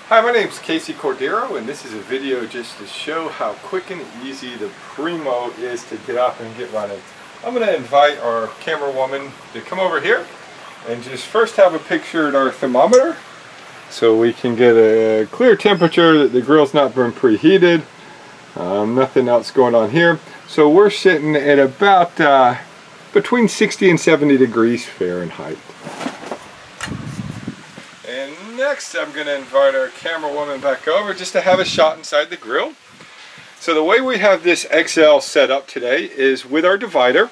Hi, my name is Casey Cordero, and this is a video just to show how quick and easy the Primo is to get up and get running. I'm going to invite our camera woman to come over here and just first have a picture at our thermometer so we can get a clear temperature that the grill's not been preheated. Nothing else going on here. So we're sitting at about between 60 and 70 degrees Fahrenheit. And next I'm going to invite our camera woman back over just to have a shot inside the grill. So the way we have this XL set up today is with our divider.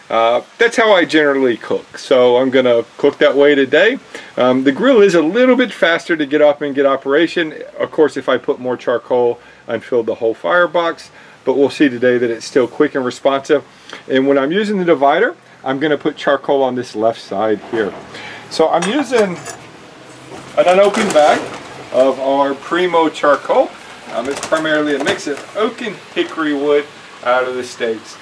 That's how I generally cook. So I'm going to cook that way today. The grill is a little bit faster to get up and get operation. Of course, if I put more charcoal and fill the whole firebox, but we'll see today that it's still quick and responsive. And when I'm using the divider, I'm going to put charcoal on this left side here. So I'm using an unopened bag of our Primo charcoal. It's primarily a mix of oak and hickory wood out of the States.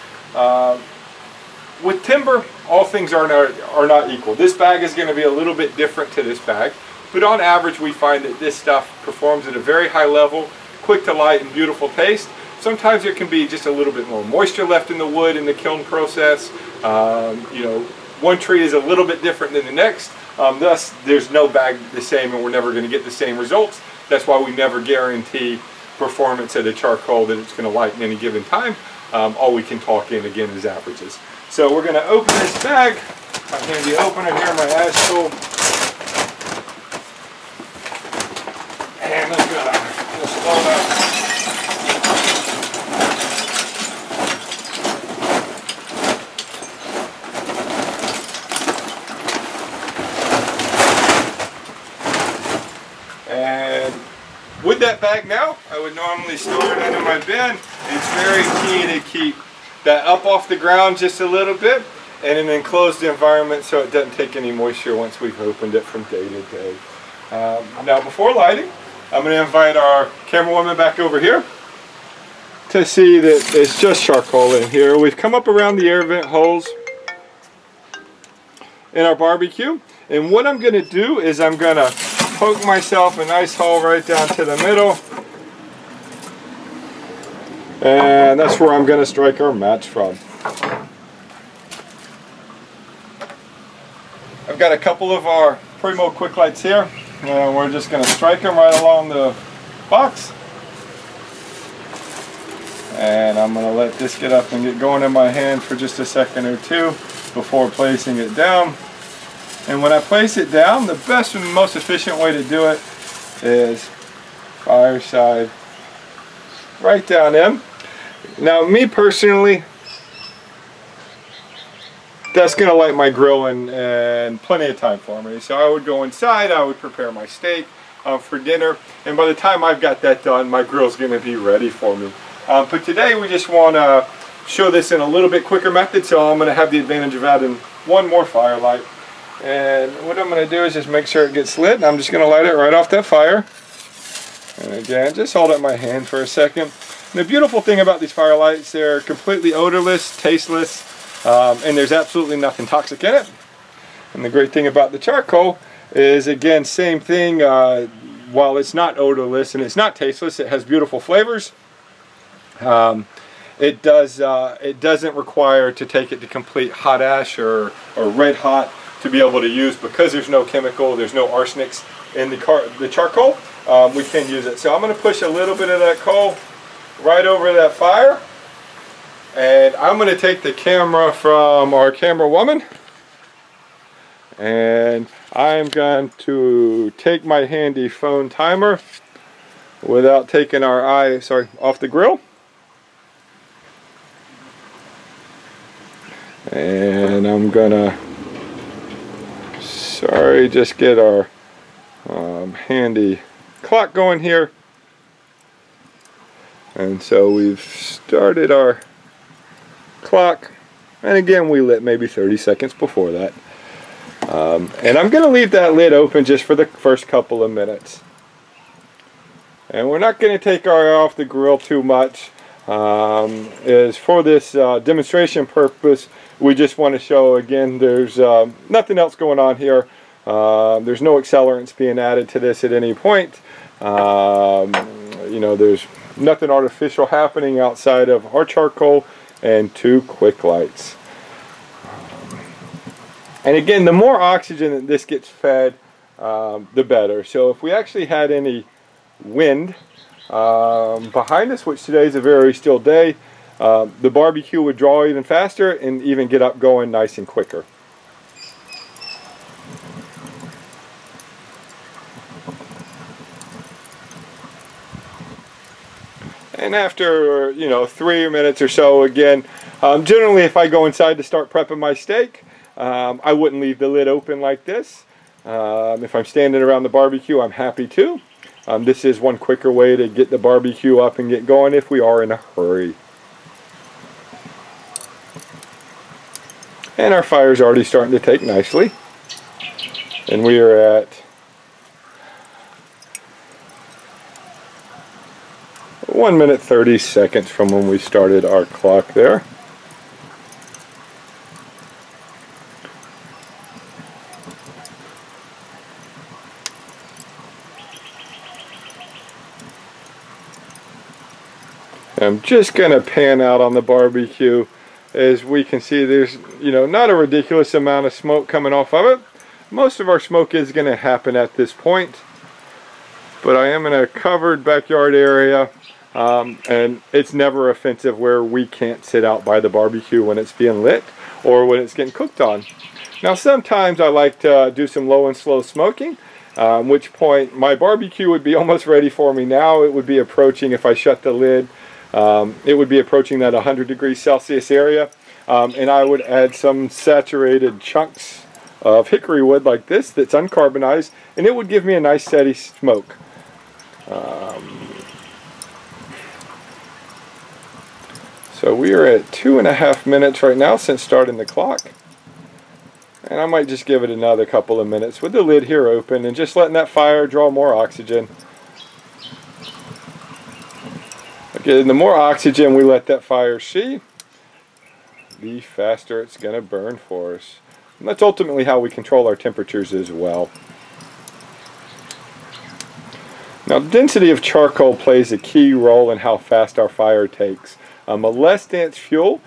With timber, all things are not equal. This bag is going to be a little bit different to this bag, but on average we find that this stuff performs at a very high level, quick to light and beautiful taste. Sometimes there can be just a little bit more moisture left in the wood in the kiln process. You know, one tree is a little bit different than the next. Thus, there's no bag the same, and we're never going to get the same results. That's why we never guarantee performance at a charcoal that it's going to light in any given time. All we can talk in, again, is averages. So we're going to open this bag. My handy opener here, my ash tool. And I'm going to just pull that. And with that bag now, I would normally store it under my bin. It's very key to keep that up off the ground just a little bit and in an enclosed environment so it doesn't take any moisture once we've opened it from day to day. Now before lighting, I'm going to invite our camera woman back over here to see that it's just charcoal in here. We've come up around the air vent holes in our barbecue, and what I'm going to do is I'm going to poke myself a nice hole right down to the middle, and that's where I'm going to strike our match from. I've got a couple of our Primo quick lights here, and we're just going to strike them right along the box, and I'm going to let this get up and get going in my hand for just a second or two before placing it down. And when I place it down, the best and most efficient way to do it is fireside right down in. Now, me personally, that's going to light my grill in plenty of time for me. So I would go inside, I would prepare my steak for dinner, and by the time I've got that done, my grill's going to be ready for me. But today we just want to show this in a little bit quicker method, so I'm going to have the advantage of adding one more firelight. And what I'm going to do is just make sure it gets lit. I'm just going to light it right off that fire. And again, just hold it in my hand for a second. And the beautiful thing about these firelights, they're completely odorless, tasteless, and there's absolutely nothing toxic in it. And the great thing about the charcoal is, again, same thing. While it's not odorless and it's not tasteless, it has beautiful flavors. It doesn't require to take it to complete hot ash or red hot to be able to use, because there's no chemical, there's no arsenics in the charcoal. We can use it. So I'm going to push a little bit of that coal right over that fire, and I'm going to take the camera from our camera woman, and I'm going to take my handy phone timer without taking our eye off the grill, and I'm gonna just get our handy clock going here. And so we've started our clock, and again we lit maybe 30 seconds before that. And I'm going to leave that lid open just for the first couple of minutes. And we're not going to take our eye off the grill too much. Is for this demonstration purpose, we just want to show, again, there's nothing else going on here. There's no accelerants being added to this at any point. You know, there's nothing artificial happening outside of our charcoal and 2 quick lights. And again, the more oxygen that this gets fed, the better. So if we actually had any wind behind us, which today is a very still day, the barbecue would draw even faster and even get up going nice and quicker. And after, you know, 3 minutes or so, again, generally if I go inside to start prepping my steak, I wouldn't leave the lid open like this. If I'm standing around the barbecue, I'm happy to. This is one quicker way to get the barbecue up and get going if we are in a hurry. And our fire's already starting to take nicely. And we are at 1 minute 30 seconds from when we started our clock there. I'm just going to pan out on the barbecue. As we can see, there's, you know, not a ridiculous amount of smoke coming off of it. Most of our smoke is going to happen at this point. But I am in a covered backyard area, and it's never offensive where we can't sit out by the barbecue when it's being lit or when it's getting cooked on. Now sometimes I like to do some low and slow smoking, at which point my barbecue would be almost ready for me now. It would be approaching, if I shut the lid, it would be approaching that 100 degrees Celsius area, and I would add some saturated chunks of hickory wood like this that's uncarbonized, and it would give me a nice steady smoke. So we are at 2.5 minutes right now since starting the clock, and I might just give it another couple of minutes with the lid here open and just letting that fire draw more oxygen. Okay, the more oxygen we let that fire see, the faster it's going to burn for us. And that's ultimately how we control our temperatures as well. Now, the density of charcoal plays a key role in how fast our fire takes. A less dense fuel,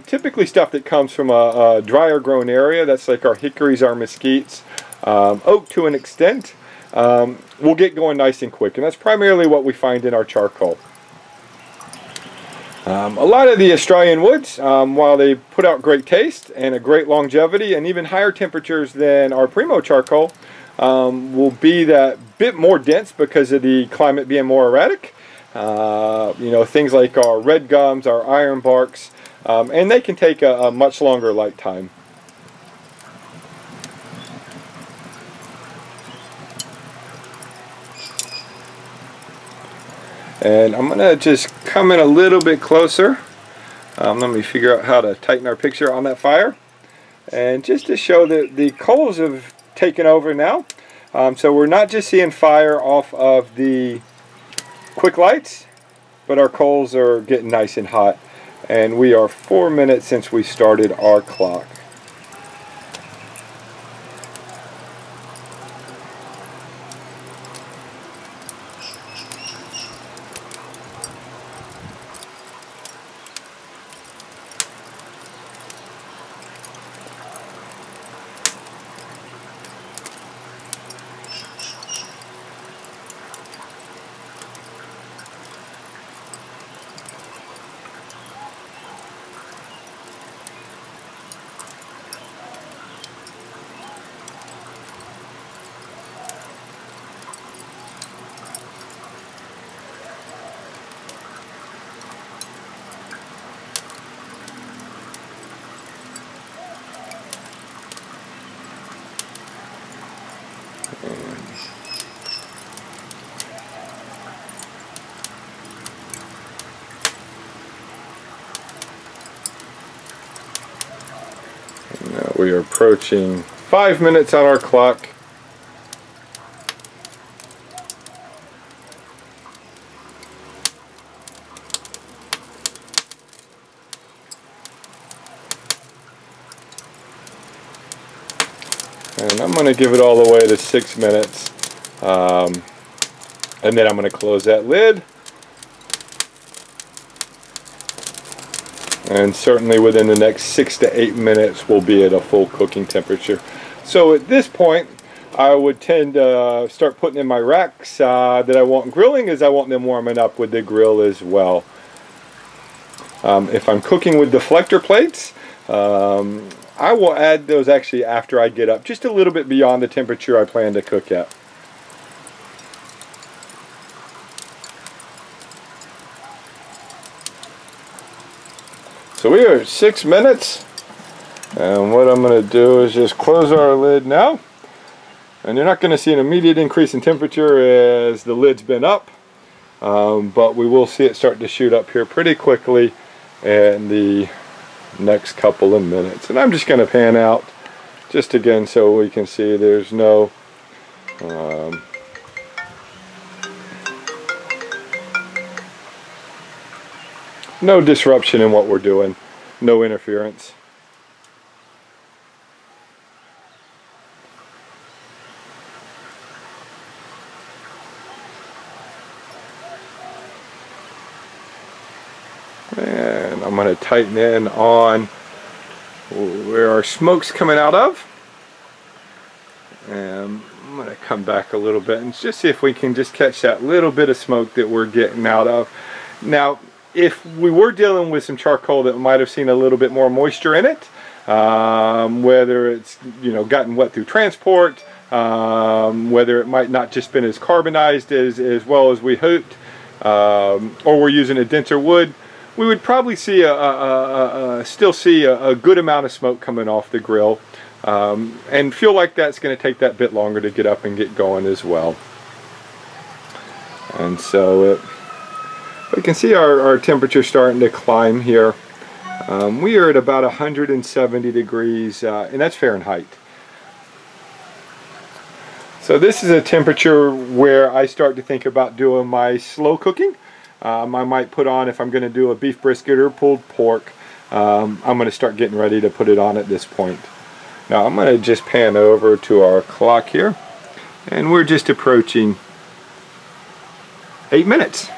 typically stuff that comes from a drier grown area, that's like our hickories, our mesquites, oak to an extent, will get going nice and quick. And that's primarily what we find in our charcoal. A lot of the Australian woods, while they put out great taste and a great longevity and even higher temperatures than our Primo charcoal, will be that bit more dense because of the climate being more erratic. You know, things like our red gums, our iron barks, and they can take a much longer light time. And I'm going to just come in a little bit closer. Let me figure out how to tighten our picture on that fire. And just to show that the coals have taken over now. So we're not just seeing fire off of the quick lights, but our coals are getting nice and hot. And we are 4 minutes since we started our clock. Now we are approaching 5 minutes on our clock. And I'm going to give it all the way to 6 minutes. And then I'm going to close that lid. And certainly within the next 6 to 8 minutes we'll be at a full cooking temperature. So at this point I would tend to start putting in my racks that I want grilling, as I want them warming up with the grill as well. If I'm cooking with deflector plates, I will add those actually after I get up, just a little bit beyond the temperature I plan to cook at. So we are at 6 minutes, and what I'm going to do is just close our lid now. And you're not going to see an immediate increase in temperature as the lid's been up, but we will see it start to shoot up here pretty quickly in the next couple of minutes. And I'm just going to pan out just again so we can see there's no no disruption in what we're doing, no interference. And I'm going to tighten in on where our smoke's coming out of. And I'm going to come back a little bit and just see if we can just catch that little bit of smoke that we're getting out of. Now, if we were dealing with some charcoal that might have seen a little bit more moisture in it, whether it's gotten wet through transport, whether it might not just been as carbonized as well as we hoped, or we're using a denser wood, we would probably see still see a good amount of smoke coming off the grill, and feel like that's going to take that bit longer to get up and get going as well. And so we can see our temperature starting to climb here. We are at about 170 degrees, and that's Fahrenheit. So this is a temperature where I start to think about doing my slow cooking. I might put on, if I'm going to do a beef brisket or pulled pork, I'm going to start getting ready to put it on at this point. Now I'm going to just pan over to our clock here, and we're just approaching 8 minutes.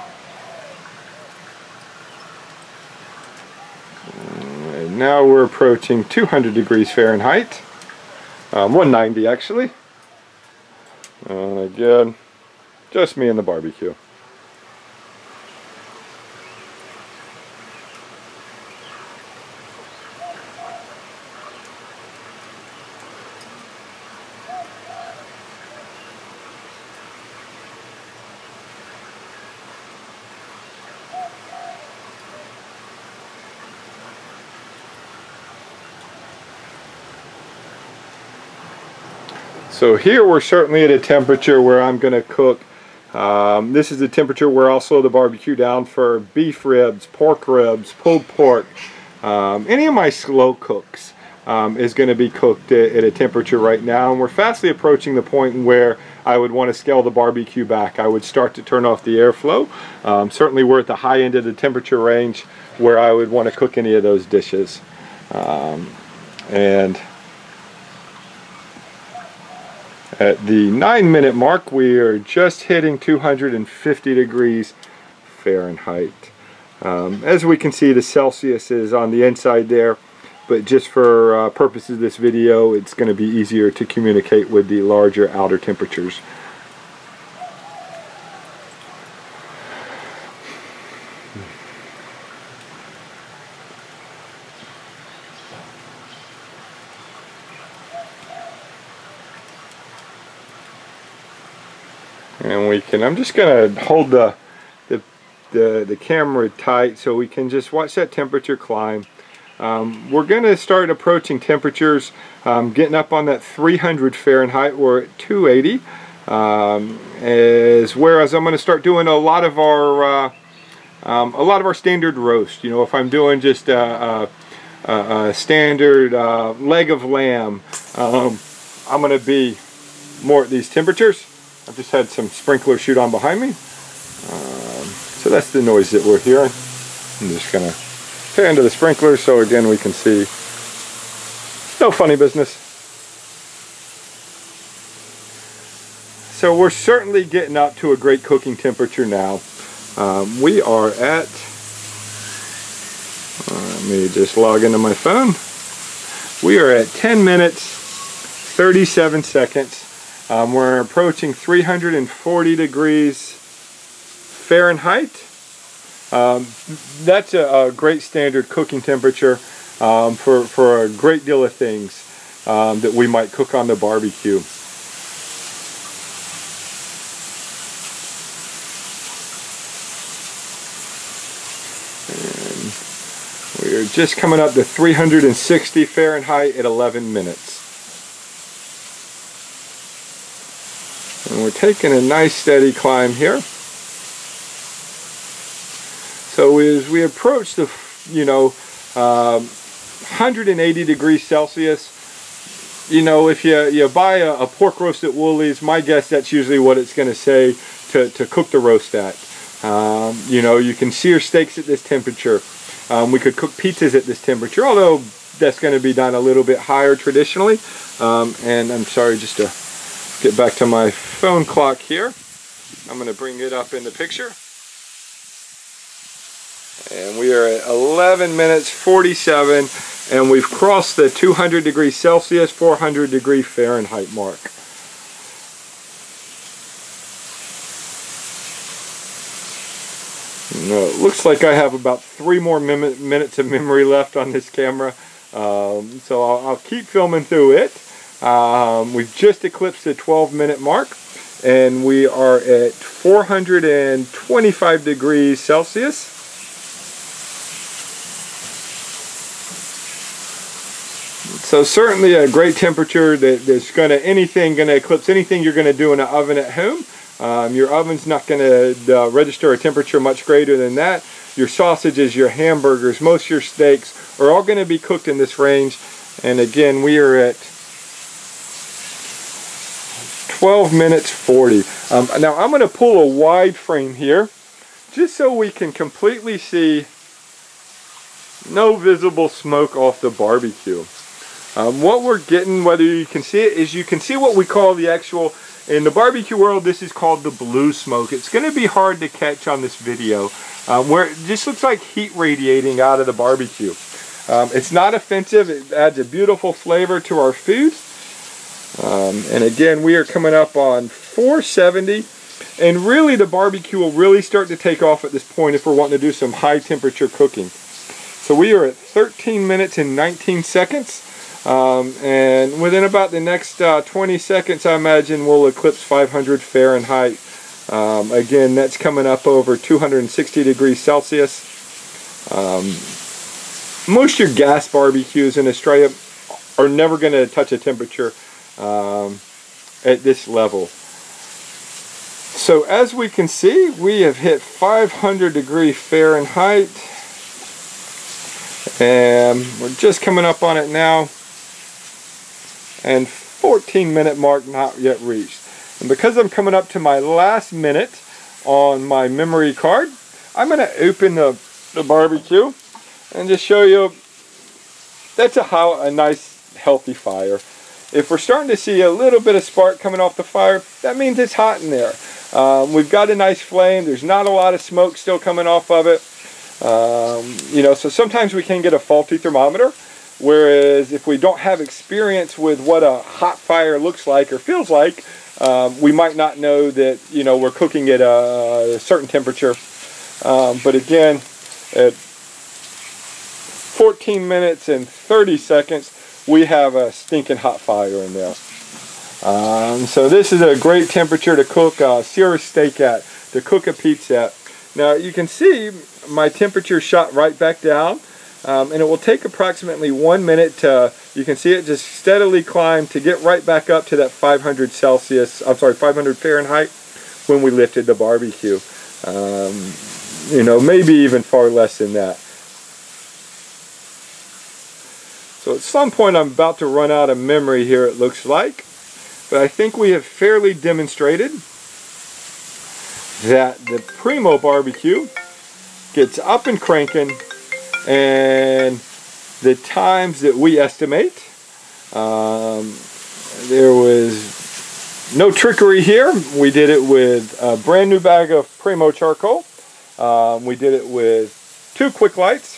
And now we're approaching 200 degrees Fahrenheit, 190 actually. And again, just me and the barbecue. So here we're certainly at a temperature where I'm going to cook. This is the temperature where I'll slow the barbecue down for beef ribs, pork ribs, pulled pork. Any of my slow cooks is going to be cooked at a temperature right now, and we're fastly approaching the point where I would want to scale the barbecue back. I would start to turn off the airflow. Certainly we're at the high end of the temperature range where I would want to cook any of those dishes. And at the 9-minute mark, we are just hitting 250 degrees Fahrenheit. As we can see, the Celsius is on the inside there, but just for purposes of this video, it's going to be easier to communicate with the larger outer temperatures. And we can, I'm just going to hold the camera tight so we can just watch that temperature climb. We're going to start approaching temperatures getting up on that 300 Fahrenheit. We're at 280. Whereas I'm going to start doing a lot of our standard roast. You know, if I'm doing just a standard leg of lamb, I'm going to be more at these temperatures. I've just had some sprinklers shoot on behind me. So that's the noise that we're hearing. I'm just going to pan to the sprinklers so again we can see. No funny business. So we're certainly getting up to a great cooking temperature now. We are at, let me just log into my phone. We are at 10 minutes, 37 seconds. We're approaching 340 degrees Fahrenheit. That's a great standard cooking temperature for a great deal of things that we might cook on the barbecue. And we're just coming up to 360 Fahrenheit at 11 minutes. And we're taking a nice steady climb here. So as we approach the, 180 degrees Celsius, if you buy a pork roast at Woolies, my guess that's usually what it's going to say to cook the roast at. You can sear steaks at this temperature. We could cook pizzas at this temperature, although that's going to be done a little bit higher traditionally. And I'm sorry, just to get back to my phone clock here, I'm going to bring it up in the picture. And we are at 11 minutes 47, and we've crossed the 200 degrees Celsius, 400 degree Fahrenheit mark. It looks like I have about 3 more minutes of memory left on this camera, so I'll keep filming through it. We've just eclipsed the 12-minute mark, and we are at 425 degrees Celsius. So certainly a great temperature that's going to eclipse anything you're going to do in an oven at home. Your oven's not going to register a temperature much greater than that. Your sausages, your hamburgers, most of your steaks are all going to be cooked in this range. And again, we are at 12 minutes 40. Now I'm going to pull a wide frame here just so we can completely see no visible smoke off the barbecue. What we're getting, whether you can see it, is you can see what we call the actual, in the barbecue world, this is called the blue smoke. It's going to be hard to catch on this video, where it just looks like heat radiating out of the barbecue. It's not offensive. It adds a beautiful flavor to our food. And again, we are coming up on 470, and really the barbecue will really start to take off at this point if we're wanting to do some high temperature cooking. So we are at 13 minutes and 19 seconds. And within about the next 20 seconds, I imagine we'll eclipse 500 Fahrenheit. Again, that's coming up over 260 degrees Celsius. Most of your gas barbecues in Australia are never going to touch a temperature at this level. So as we can see, we have hit 500 degrees Fahrenheit. And we're just coming up on it now. And 14-minute mark not yet reached. And because I'm coming up to my last minute on my memory card, I'm going to open the barbecue and just show you that's a nice healthy fire. If we're starting to see a little bit of spark coming off the fire, that means it's hot in there. We've got a nice flame. There's not a lot of smoke still coming off of it. So sometimes we can get a faulty thermometer. Whereas if we don't have experience with what a hot fire looks like or feels like, we might not know that we're cooking at a certain temperature. But again, at 14 minutes and 30 seconds, we have a stinking hot fire in there. So this is a great temperature to cook sear a steak at, to cook a pizza at. Now you can see my temperature shot right back down. And it will take approximately 1 minute to, you can see it just steadily climb to get right back up to that 500 Fahrenheit when we lifted the barbecue. Maybe even far less than that. So at some point I'm about to run out of memory here, it looks like. But I think we have fairly demonstrated that the Primo barbecue gets up and cranking. And the times that we estimate, there was No trickery here. We did it with a brand new bag of Primo charcoal. We did it with 2 quick lights.